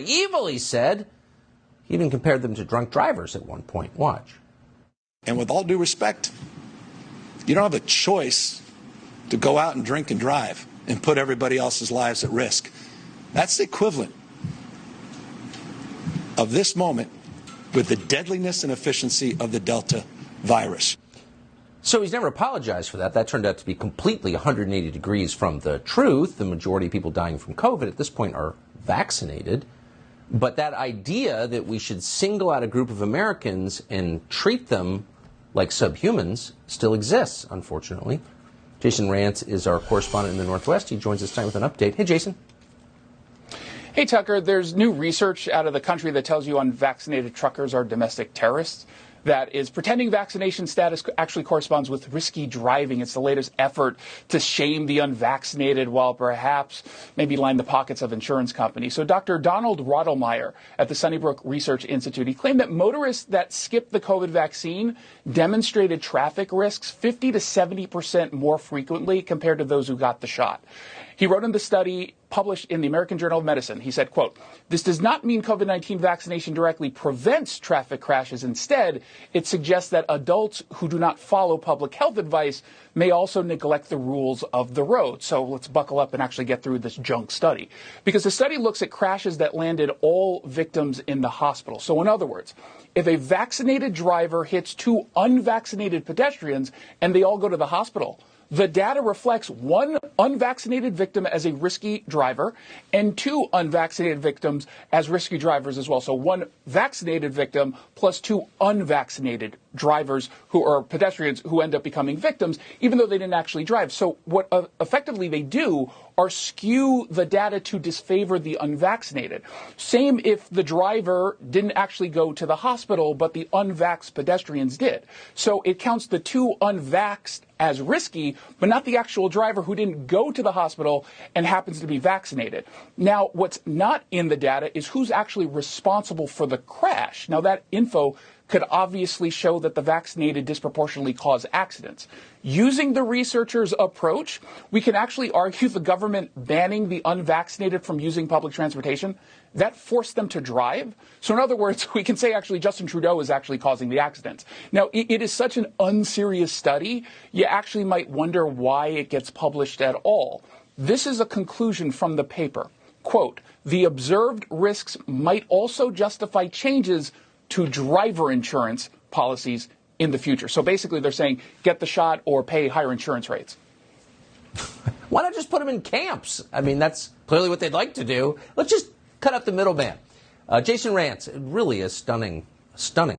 Evil, he said. He even compared them to drunk drivers at one point. Watch. And with all due respect, you don't have a choice to go out and drink and drive and put everybody else's lives at risk. That's the equivalent of this moment with the deadliness and efficiency of the Delta virus. So he's never apologized for that. That turned out to be completely 180 degrees from the truth. The majority of people dying from COVID at this point are vaccinated. But that idea that we should single out a group of Americans and treat them like subhumans still exists, unfortunately. Jason Rantz is our correspondent in the Northwest. He joins us tonight with an update. Hey, Jason. Hey, Tucker, there's new research out of the country that tells you unvaccinated truckers are domestic terrorists. That is, pretending vaccination status actually corresponds with risky driving. It's the latest effort to shame the unvaccinated while perhaps maybe line the pockets of insurance companies. So Dr. Donald Rodelmeyer at the Sunnybrook Research Institute, he claimed that motorists that skipped the COVID vaccine demonstrated traffic risks 50 to 70% more frequently compared to those who got the shot. He wrote in the study published in the American Journal of Medicine, he said, quote, "This does not mean COVID-19 vaccination directly prevents traffic crashes. Instead, it suggests that adults who do not follow public health advice may also neglect the rules of the road." So let's buckle up and actually get through this junk study. Because the study looks at crashes that landed all victims in the hospital. So in other words, if a vaccinated driver hits two unvaccinated pedestrians and they all go to the hospital, the data reflects one unvaccinated victim as a risky driver and two unvaccinated victims as risky drivers as well. So one vaccinated victim plus two unvaccinated drivers who are pedestrians who end up becoming victims, even though they didn't actually drive. So what effectively they do are skew the data to disfavor the unvaccinated. Same if the driver didn't actually go to the hospital, but the unvaxxed pedestrians did. So it counts the two unvaxxed as risky, but not the actual driver who didn't go to the hospital and happens to be vaccinated. Now, what's not in the data is who's actually responsible for the crash. Now, that info could obviously show that the vaccinated disproportionately cause accidents. Using the researchers' approach, we can actually argue the government banning the unvaccinated from using public transportation, that forced them to drive. So in other words, we can say actually Justin Trudeau is actually causing the accidents. Now, it is such an unserious study, you actually might wonder why it gets published at all. This is a conclusion from the paper. Quote, "The observed risks might also justify changes to driver insurance policies in the future." So basically they're saying get the shot or pay higher insurance rates. Why not just put them in camps? I mean, that's clearly what they'd like to do. Let's just cut up the middleman. Jason Rantz, really a stunning